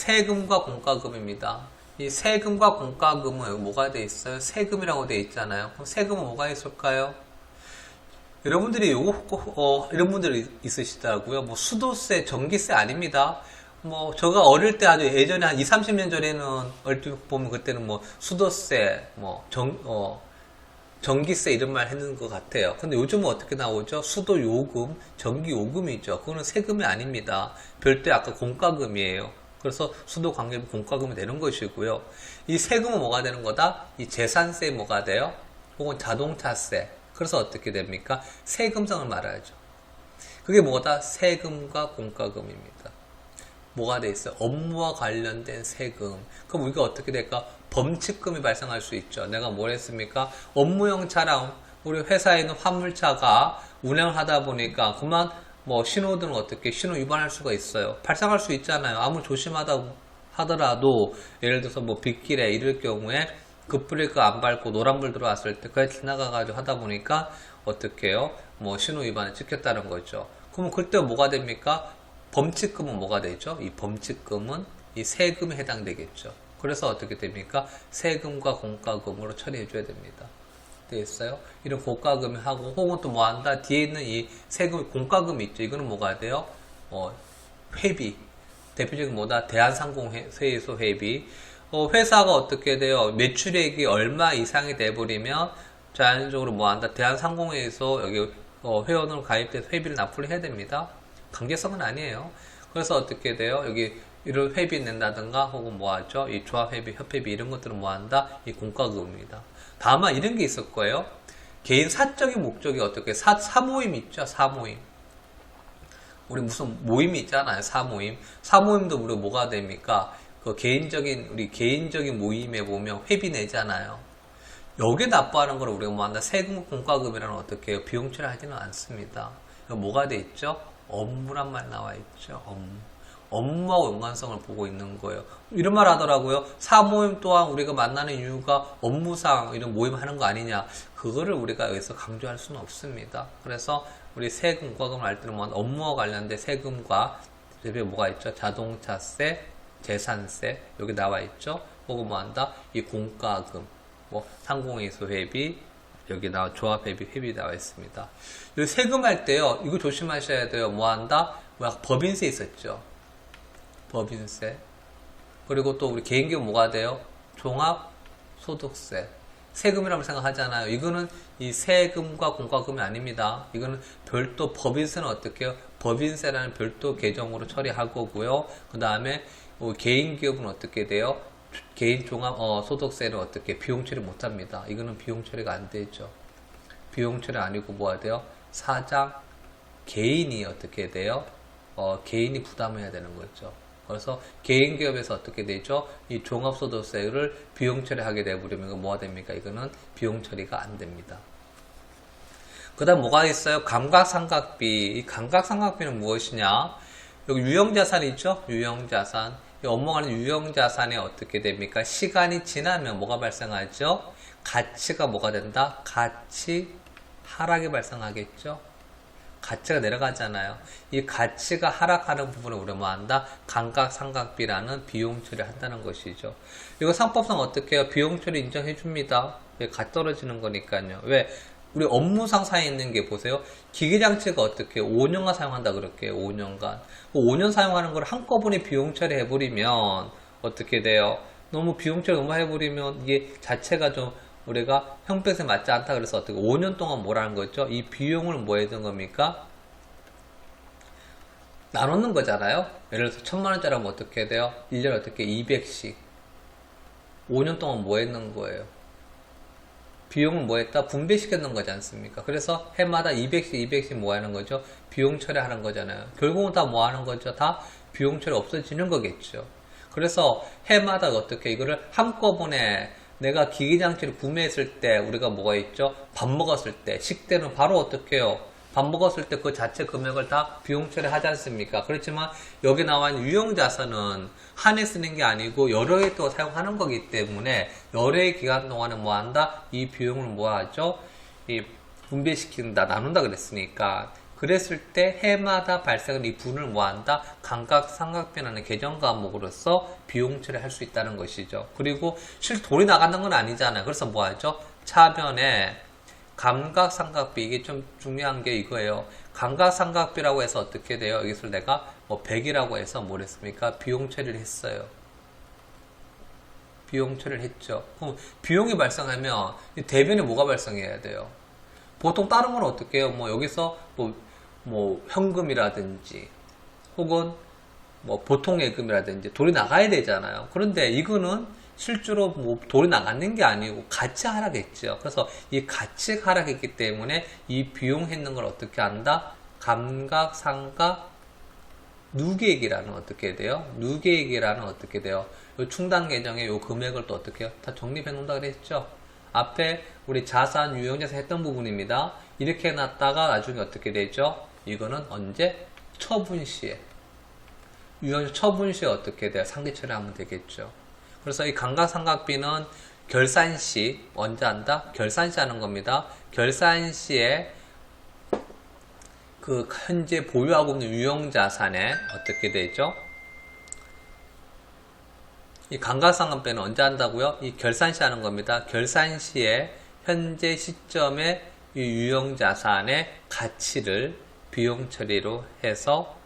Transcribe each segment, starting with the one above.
세금과 공과금입니다. 이 세금과 공과금은 뭐가 돼 있어요? 세금이라고 돼 있잖아요. 그럼 세금은 뭐가 있을까요? 여러분들이 이런 분들이 있으시더라고요. 뭐 수도세, 전기세 아닙니다. 뭐 제가 어릴 때 아주 예전에 한 20, 30년 전에는 얼핏 보면 그때는 뭐 수도세, 뭐 전기세 이런 말 했는 것 같아요. 근데 요즘은 어떻게 나오죠? 수도요금, 전기요금이죠. 그거는 세금이 아닙니다. 별도의 아까 공과금이에요. 그래서 수도관계비 공과금이 되는 것이고요. 이 세금은 뭐가 되는 거다? 이 재산세 뭐가 돼요? 혹은 자동차세. 그래서 어떻게 됩니까? 세금성을 말하죠. 그게 뭐다? 세금과 공과금입니다. 뭐가 돼 있어요? 업무와 관련된 세금. 그럼 우리가 어떻게 될까? 범칙금이 발생할 수 있죠. 내가 뭘 했습니까? 업무용 차량, 우리 회사에 있는 화물차가 운행을 하다 보니까 그만 뭐 신호등은 어떻게 신호 위반할 수가 있어요. 발생할 수 있잖아요. 아무리 조심하다 하더라도 예를 들어서 뭐 빗길에 이럴 경우에 급브레이크 안 밟고 노란불 들어왔을 때 그냥 지나가가지고 하다 보니까 어떻게 해요? 뭐 신호 위반을 찍혔다는 거죠. 그러면 그때 뭐가 됩니까? 범칙금은 뭐가 되죠? 이 범칙금은 이 세금에 해당되겠죠. 그래서 어떻게 됩니까? 세금과 공과금으로 처리해 줘야 됩니다. 되겠어요? 이런 공과금이 하고 혹은 또 뭐 한다? 뒤에 있는 이 세금 공과금이 있죠. 이거는 뭐가 돼요? 회비. 대표적인 뭐다? 대한상공회의소 회비. 회사가 어떻게 돼요? 매출액이 얼마 이상이 돼버리면 자연적으로 뭐 한다? 대한상공회의소 여기 회원으로 가입돼서 회비를 납부를 해야 됩니다. 강제성은 아니에요. 그래서 어떻게 돼요? 여기 이런 회비 낸다든가 혹은 뭐 하죠? 이 조합회비, 협회비 이런 것들은 뭐 한다? 이 공과금입니다. 다만 이런 게 있을 거예요. 개인 사적인 목적이 어떻게 사모임 있죠? 사모임. 우리 무슨 모임이 있잖아요. 사모임. 사모임도 우리 뭐가 됩니까? 그 우리 개인적인 모임에 보면 회비 내잖아요. 여기에 납부하는 걸 우리가 뭐 한다? 세금 공과금이라는 어떻게 해요? 비용 처리하지는 않습니다. 뭐가 돼 있죠? 업무란 말 나와 있죠. 업무와 연관성을 보고 있는 거예요. 이런 말 하더라고요. 사모임 또한 우리가 만나는 이유가 업무상 이런 모임 하는 거 아니냐. 그거를 우리가 여기서 강조할 수는 없습니다. 그래서 우리 세금, 공과금을 할 때는 뭐 업무와 관련된 세금과 여기 뭐가 있죠? 자동차세, 재산세 여기 나와 있죠. 혹은 뭐 한다? 이 공과금, 뭐 상공회의소 회비 여기 조합회비, 회비 나와 있습니다. 이 세금 할 때요, 이거 조심하셔야 돼요. 뭐 한다? 법인세 있었죠. 법인세. 그리고 또 우리 개인기업 뭐가 돼요? 종합소득세. 세금이라고 생각하잖아요. 이거는 이 세금과 공과금이 아닙니다. 이거는 별도 법인세는 어떻게 해요? 법인세라는 별도 계정으로 처리할 거고요. 그 다음에 개인기업은 어떻게 돼요? 개인 종합 소득세는 어떻게 비용 처리 못 합니다. 이거는 비용 처리가 안 되죠. 비용 처리 아니고 뭐가 돼요? 사장 개인이 어떻게 돼요? 개인이 부담해야 되는 거죠. 그래서 개인 기업에서 어떻게 되죠? 이 종합소득세를 비용 처리하게 되버리면 뭐가 됩니까? 이거는 비용 처리가 안 됩니다. 그 다음 뭐가 있어요? 감각상각비. 이 감각상각비는 무엇이냐? 여기 유형자산이 있죠? 유형자산. 이 업무하는 유형자산에 어떻게 됩니까? 시간이 지나면 뭐가 발생하죠? 가치가 뭐가 된다? 가치 하락이 발생하겠죠? 가치가 내려가잖아요. 이 가치가 하락하는 부분을 우리가 뭐 한다? 감각상각비라는 비용 처리를 한다는 것이죠. 이거 상법상 어떻게 해요? 비용 처리 인정해 줍니다. 왜? 가 떨어지는 거니까요. 왜? 우리 업무상 사에 있는 게 보세요. 기계장치가 어떻게 5년간 사용한다 그럴게요. 5년간. 5년 사용하는 걸 한꺼번에 비용 처리해버리면 어떻게 돼요? 너무 비용 처리 너무 해버리면 이게 자체가 좀 우리가 형평성에 맞지 않다 그래서 어떻게 5년 동안 뭐라는 거죠? 이 비용을 뭐 해둔 겁니까? 나누는 거잖아요. 예를 들어서 1000만원짜리 하면 어떻게 돼요? 1년에 어떻게 200씩 5년 동안 뭐 했는 거예요? 비용을 뭐 했다? 분배시켰는 거지 않습니까? 그래서 해마다 200씩 뭐 하는 거죠? 비용 처리하는 거잖아요. 결국은 다 뭐 하는 거죠? 다 비용 처리 없어지는 거겠죠. 그래서 해마다 어떻게 이거를 한꺼번에 내가 기기장치를 구매했을 때 우리가 뭐가 있죠? 밥 먹었을 때 식대는 바로 어떻게 해요? 밥 먹었을 때 그 자체 금액을 다 비용 처리하지 않습니까? 그렇지만 여기 나와 있는 유형자산은 한 해 쓰는 게 아니고 여러 해 또 사용하는 거기 때문에 여러 해 기간 동안은 뭐 한다? 이 비용을 뭐 하죠? 이 분배시킨다, 나눈다 그랬으니까 그랬을 때 해마다 발생하는 이 분을 뭐한다? 감각삼각비라는 계정 과목으로서 비용 처리할 수 있다는 것이죠. 그리고 실제 돈이 나가는 건 아니잖아요. 그래서 뭐하죠? 차변에 감각삼각비, 이게 좀 중요한 게 이거예요. 감각삼각비라고 해서 어떻게 돼요? 여기서 내가 뭐 100이라고 해서 뭘 했습니까? 비용 처리를 했어요. 비용 처리를 했죠. 그럼 비용이 발생하면 대변에 뭐가 발생해야 돼요? 보통 다른 건 어떻게 해요? 뭐 여기서 뭐 현금이라든지 혹은 뭐 보통 예금이라든지 돈이 나가야 되잖아요. 그런데 이거는 실제로 뭐 돈이 나가는 게 아니고 가치 하락했죠. 그래서 이 가치 하락했기 때문에 이 비용 했는 걸 어떻게 한다? 감각상각 누계액이라는 어떻게 돼요? 누계액이라는 어떻게 돼요? 요 충당 계정에 요 금액을 또 어떻게 해요? 다 정립해 놓는다 그랬죠? 앞에 우리 자산, 유형자산 했던 부분입니다. 이렇게 해놨다가 나중에 어떻게 되죠? 이거는 언제? 처분 시에. 유형자 처분 시에 어떻게 돼요? 상대 처리하면 되겠죠. 그래서 이 감각상각비는 결산 시, 언제 한다? 결산 시 하는 겁니다. 결산 시에 그 현재 보유하고 있는 유형자산에 어떻게 되죠? 이 감각상각비는 언제 한다고요? 이 결산 시 하는 겁니다. 결산 시에 현재 시점에 이 유형자산의 가치를 비용 처리로 해서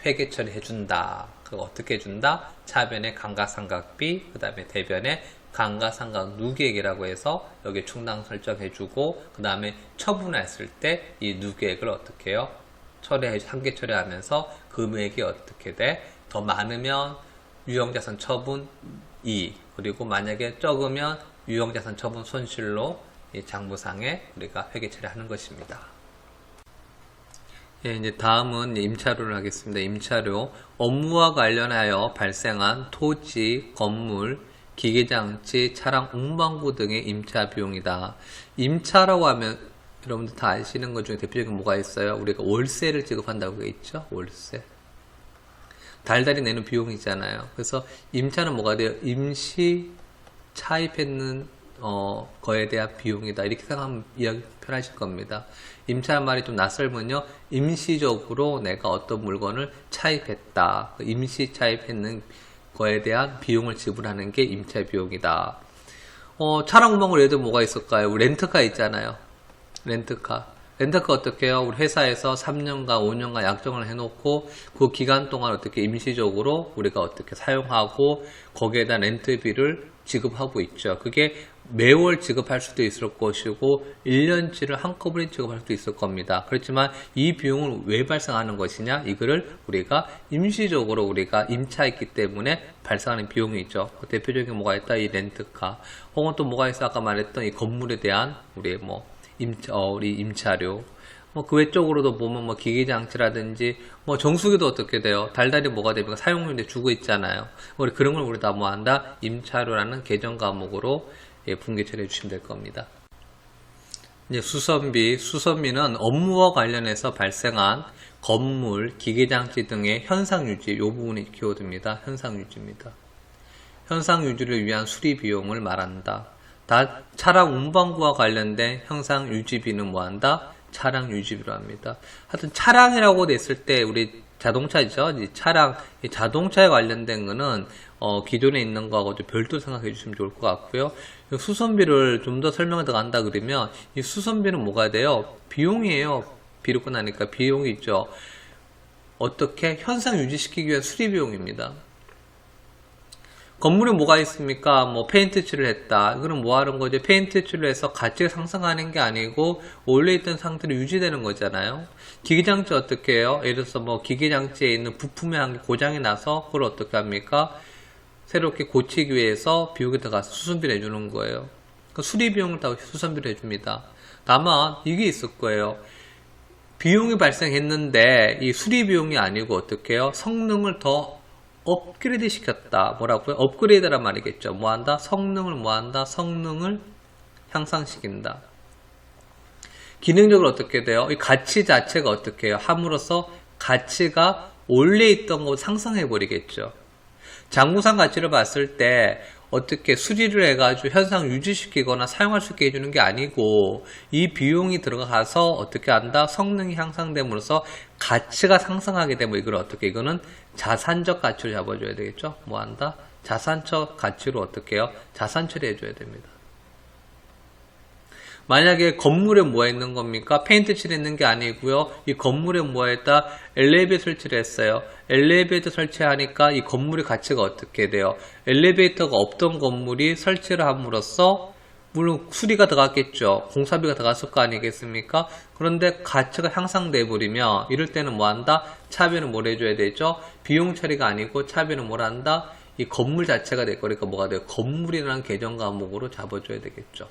회계 처리해준다. 그거 어떻게 해준다? 차변의 감각상각비, 그 다음에 대변의 감각상각 누계액이라고 해서 여기 충당 설정해주고, 그 다음에 처분했을 때 이 누계액을 어떻게 해요? 상계 처리하면서 금액이 어떻게 돼? 더 많으면 유형자산 처분 2, 그리고 만약에 적으면 유형자산 처분 손실로 이 장부상에 우리가 회계 처리하는 것입니다. 예, 이제 다음은 임차료를 하겠습니다. 임차료. 업무와 관련하여 발생한 토지, 건물, 기계장치, 차량 운반구 등의 임차 비용이다. 임차라고 하면 여러분들 다 아시는 것 중에 대표적인 뭐가 있어요? 우리가 월세를 지급한다고 했죠? 월세. 달달이 내는 비용이잖아요. 그래서 임차는 뭐가 돼요? 임시 차입했는 거에 대한 비용이다. 이렇게 생각하면 이야기 편하실 겁니다. 임차란 말이 좀 낯설면요. 임시적으로 내가 어떤 물건을 차입했다. 임시 차입했는 거에 대한 비용을 지불하는 게 임차 비용이다. 차량 운반물 예를 들면 뭐가 있을까요? 렌트카 있잖아요. 렌트카 어떻게 해요? 우리 회사에서 3년간 5년간 약정을 해놓고 그 기간 동안 어떻게 임시적으로 우리가 어떻게 사용하고 거기에 대한 렌트비를 지급하고 있죠. 그게 매월 지급할 수도 있을 것이고 1년치를 한꺼번에 지급할 수도 있을 겁니다. 그렇지만 이 비용은 왜 발생하는 것이냐? 이거를 우리가 임시적으로 우리가 임차했기 때문에 발생하는 비용이 있죠. 대표적인 뭐가 있다? 이 렌트카. 혹은 또 뭐가 있어? 아까 말했던 이 건물에 대한 우리 우리 임차료. 그 외적으로도 보면 기계장치라든지 정수기도 어떻게 돼요? 달달이 뭐가 됩니까? 사용료인데 주고 있잖아요. 우리 그런 걸 우리 다 뭐한다? 임차료라는 계정 과목으로 분계 처리해 주시면 될 겁니다. 이제 수선비는 업무와 관련해서 발생한 건물, 기계장치 등의 현상유지, 이 부분이 키워드입니다. 현상유지입니다. 현상유지를 위한 수리비용을 말한다. 차량 운반구와 관련된 현상유지비는 뭐한다? 차량 유지비로 합니다. 하여튼 차량이라고 됐을 때 우리 자동차죠. 이 자동차에 관련된 거는 기존에 있는 거하고 좀 별도로 생각해 주시면 좋을 것 같고요. 수선비를 좀 더 설명을 더 간다 그러면 이 수선비는 뭐가 돼요? 비용이에요. 비로 끝나니까 비용이 있죠. 어떻게 현상 유지시키기 위한 수리 비용입니다. 건물에 뭐가 있습니까? 페인트 칠을 했다. 이거는 뭐 하는 거죠? 페인트 칠을 해서 가치가 상승하는 게 아니고 원래 있던 상태로 유지되는 거잖아요. 기계장치 어떻게 해요? 예를 들어서 기계장치에 있는 부품이 한 개 고장이 나서 그걸 어떻게 합니까? 새롭게 고치기 위해서 비용이 들어가서 수선비를 해주는 거예요. 수리 비용을 다 수선비를 해줍니다. 다만 이게 있을 거예요. 비용이 발생했는데 이 수리 비용이 아니고 어떻게 해요? 성능을 더 업그레이드 시켰다. 뭐라고요? 업그레이드란 말이겠죠. 뭐한다? 성능을 향상시킨다. 기능적으로 어떻게 돼요? 이 가치 자체가 어떻게 해요? 함으로써 가치가 원래 있던 거 상승해 버리겠죠. 장부상 가치를 봤을 때 어떻게 수리를 해가지고 현상 유지시키거나 사용할 수 있게 해주는 게 아니고 이 비용이 들어가서 어떻게 한다? 성능이 향상됨으로써 가치가 상승하게 되면 이걸 어떻게 이거는 자산적 가치로 잡아줘야 되겠죠? 뭐 한다? 자산적 가치로 어떻게 해요? 자산 처리해줘야 됩니다. 만약에 건물에 뭐가 있는 겁니까? 페인트 칠했는 게 아니고요. 이 건물에 뭐가 있다? 엘리베이터 설치를 했어요. 엘리베이터 설치하니까 이 건물의 가치가 어떻게 돼요? 엘리베이터가 없던 건물이 설치를 함으로써 물론 수리가 들어갔겠죠. 공사비가 들어갔을 거 아니겠습니까? 그런데 가치가 향상돼 버리면 이럴 때는 뭐 한다? 차비는 뭘 해줘야 되죠? 비용 처리가 아니고 차비는 뭘 한다? 이 건물 자체가 될 거니까 뭐가 돼요? 건물이라는 계정 과목으로 잡아줘야 되겠죠.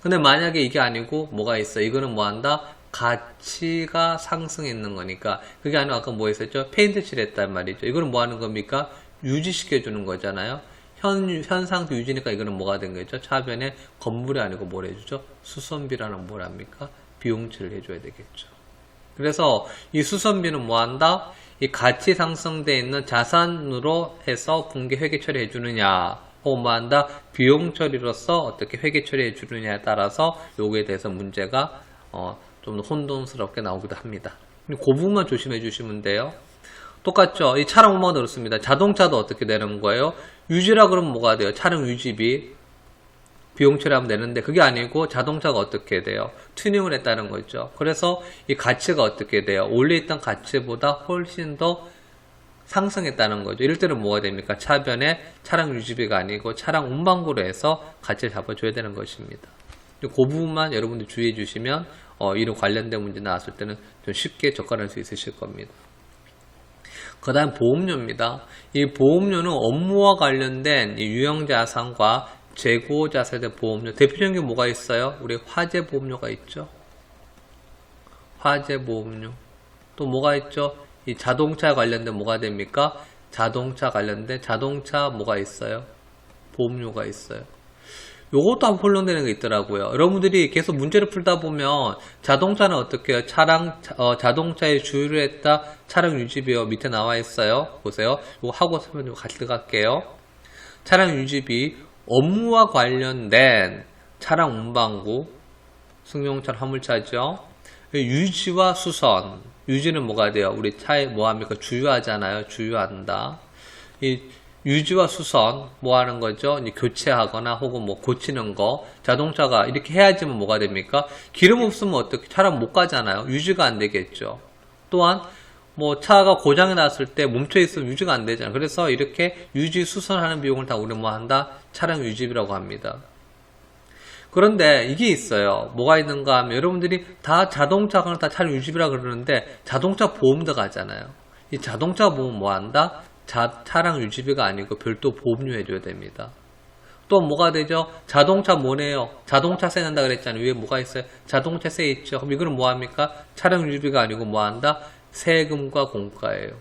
근데 만약에 이게 아니고 뭐가 있어? 이거는 뭐 한다? 가치가 상승했는 거니까. 그게 아니고 아까 뭐 했었죠? 페인트 칠했단 말이죠. 이거는 뭐 하는 겁니까? 유지시켜주는 거잖아요. 현상도 유지니까 이거는 뭐가 된 거죠? 차변에 건물이 아니고 뭘 해주죠? 수선비라는 뭘 합니까? 비용치를 해줘야 되겠죠. 그래서 이 수선비는 뭐 한다? 이 가치 상승되어 있는 자산으로 해서 분기 회계 처리해 주느냐. 혹은 뭐 한다? 비용 처리로서 어떻게 회계 처리해 주느냐에 따라서 요거에 대해서 문제가 좀 더 혼돈스럽게 나오기도 합니다. 그 부분만 조심해 주시면 돼요. 똑같죠? 이 차량 운반도 그렇습니다. 자동차도 어떻게 되는 거예요? 유지라 그러면 뭐가 돼요? 차량 유지비 비용 처리하면 되는데 그게 아니고 자동차가 어떻게 돼요? 튜닝을 했다는 거죠. 그래서 이 가치가 어떻게 돼요? 원래 있던 가치보다 훨씬 더 상승했다는 거죠. 이럴 때는 뭐가 됩니까? 차변에 차량 유지비가 아니고 차량 운반구로 해서 가치를 잡아줘야 되는 것입니다. 그 부분만 여러분들 주의해 주시면 이런 관련된 문제 나왔을 때는 좀 쉽게 접근할 수 있으실 겁니다. 그 다음 보험료입니다. 이 보험료는 업무와 관련된 유형자산과 재고자산에 대한 보험료. 대표적인 게 뭐가 있어요? 우리 화재 보험료가 있죠. 화재 보험료. 또 뭐가 있죠? 이 자동차 관련된 뭐가 됩니까? 자동차 관련된 자동차 뭐가 있어요? 보험료가 있어요. 요것도 한번 혼돈되는 게 있더라고요. 여러분들이 계속 문제를 풀다 보면 자동차는 어떻게 해요? 자동차의 주유를 했다. 차량 유지비요. 밑에 나와 있어요. 보세요. 이거 하고 설명 좀 같이 들어갈게요. 차량 유지비, 업무와 관련된 차량 운반구, 승용차, 화물차죠. 유지와 수선. 유지는 뭐가 돼요? 우리 차에 뭐 합니까? 주유하잖아요. 주유한다. 이 유지와 수선 뭐 하는 거죠? 이제 교체하거나 혹은 뭐 고치는 거. 자동차가 이렇게 해야지만 뭐가 됩니까? 기름 없으면 어떻게 차량 못 가잖아요. 유지가 안 되겠죠. 또한 뭐 차가 고장이 났을 때 멈춰 있으면 유지가 안 되잖아요. 그래서 이렇게 유지 수선하는 비용을 다 우리 뭐 한다? 차량 유지비라고 합니다. 그런데 이게 있어요. 뭐가 있는가 하면 여러분들이 다 자동차가 다 차량 유지비라 그러는데 자동차 보험도 가잖아요. 이 자동차 보험 뭐 한다? 차량 유지비가 아니고 별도 보험료 해줘야 됩니다. 또 뭐가 되죠? 자동차 뭐네요? 자동차세 낸다 그랬잖아요. 위에 뭐가 있어요? 자동차세 있죠. 그럼 이거는 뭐 합니까? 차량 유지비가 아니고 뭐 한다? 세금과 공과예요.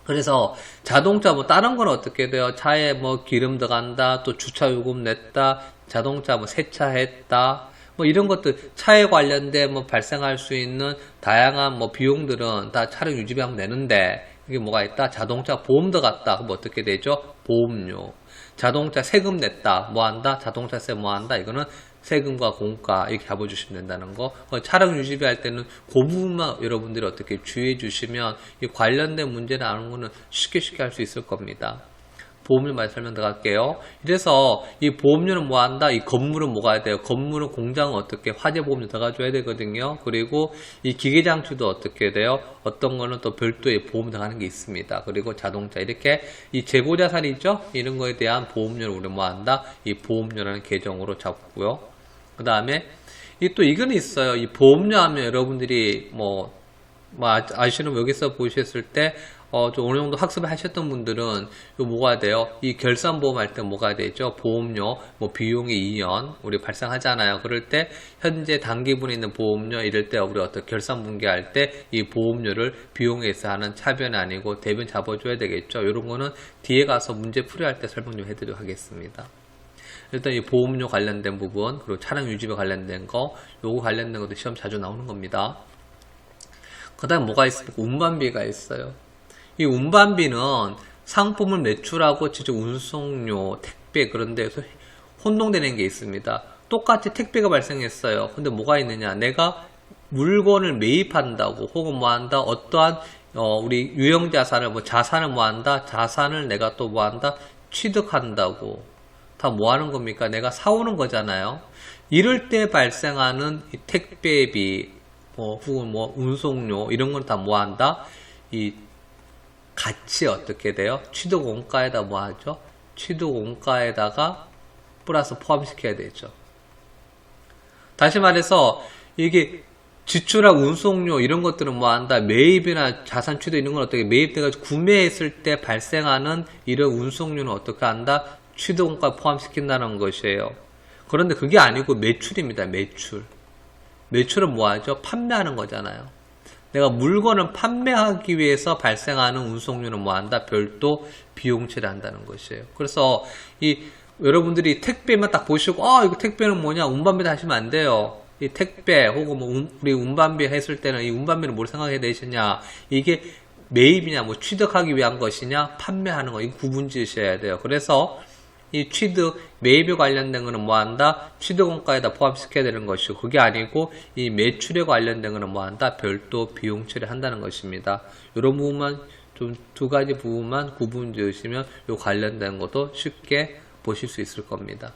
그래서 자동차 뭐 다른 건 어떻게 돼요? 차에 뭐 기름 들어간다, 또 주차 요금 냈다, 자동차 뭐 세차했다, 뭐 이런 것들 차에 관련된 뭐 발생할 수 있는 다양한 뭐 비용들은 다 차량 유지비하면 내는데 이게 뭐가 있다? 자동차 보험 들어갔다. 그럼 어떻게 되죠? 보험료. 자동차 세금 냈다. 뭐 한다? 자동차세 뭐 한다? 이거는 세금과 공과 이렇게 잡아주시면 된다는 거. 차량 유지비 할 때는 그 부분만 여러분들이 어떻게 주의해 주시면 이 관련된 문제를 아는 거는 쉽게 할 수 있을 겁니다. 보험료 많이 설명 들어갈게요. 이래서 이 보험료는 뭐 한다? 이 건물은 뭐가 돼요? 건물은 공장은 어떻게 화재 보험료 들어가줘야 되거든요. 그리고 이 기계장치도 어떻게 돼요? 어떤 거는 또 별도의 보험 들어가는 게 있습니다. 그리고 자동차 이렇게 이 재고자산이 있죠? 이런 거에 대한 보험료를 우리 뭐 한다? 이 보험료라는 계정으로 잡고요. 그 다음에 또 이거는 있어요. 이 보험료 하면 여러분들이 뭐 아시는 여기서 보셨을 때 좀 어느 정도 학습을 하셨던 분들은 요 뭐가 돼요? 이 결산보험 할 때 뭐가 되죠? 보험료, 뭐 비용이 2년 우리 발생하잖아요. 그럴 때 현재 단기분에 있는 보험료 이럴 때 우리 어떤 결산분기할 때 이 보험료를 비용에서 하는 차변이 아니고 대변 잡아줘야 되겠죠. 이런 거는 뒤에 가서 문제 풀이할 때 설명 좀 해드리도록 하겠습니다. 일단 이 보험료 관련된 부분 그리고 차량 유지비 관련된 거 요거 관련된 것도 시험 자주 나오는 겁니다. 그 다음 뭐가 있습니까? 운반비가 있어요. 이 운반비는 상품을 매출하고 직접 운송료, 택배 그런 데서 혼동되는 게 있습니다. 똑같이 택배가 발생했어요. 근데 뭐가 있느냐? 내가 물건을 매입한다고 혹은 뭐 한다, 어떠한 우리 유형자산을 뭐 자산을 뭐 한다, 자산을 내가 또 뭐 한다, 취득한다고 다 뭐 하는 겁니까? 내가 사오는 거잖아요. 이럴 때 발생하는 이 택배비 혹은 뭐 운송료 이런 건 다 뭐 한다? 이 같이 어떻게 돼요? 취득원가에다 뭐 하죠? 취득원가에다가 플러스 포함시켜야 되죠. 다시 말해서 이게 지출하고 운송료 이런 것들은 뭐 한다? 매입이나 자산 취득 이런 건 어떻게 매입돼가지고 구매했을 때 발생하는 이런 운송료는 어떻게 한다? 취득원가 포함시킨다는 것이에요. 그런데 그게 아니고 매출입니다. 매출. 매출은 뭐 하죠? 판매하는 거잖아요. 내가 물건을 판매하기 위해서 발생하는 운송료는 뭐 한다? 별도 비용 처리한다는 것이에요. 그래서 여러분들이 택배만 딱 보시고 이거 택배는 뭐냐? 운반비 하시면 안 돼요. 이 택배 혹은 뭐 우리 운반비 했을 때는 이 운반비는 뭘 생각해야 되시냐? 이게 매입이냐 뭐 취득하기 위한 것이냐 판매하는 거 이거 구분 지으셔야 돼요. 그래서 이 취득 매입에 관련된 거는 뭐 한다? 취득원가에다 포함시켜야 되는 것이고 그게 아니고 이 매출에 관련된 거는 뭐 한다? 별도 비용 처리한다는 것입니다. 이런 부분만 좀 두 가지 부분만 구분 지으시면 요 관련된 것도 쉽게 보실 수 있을 겁니다.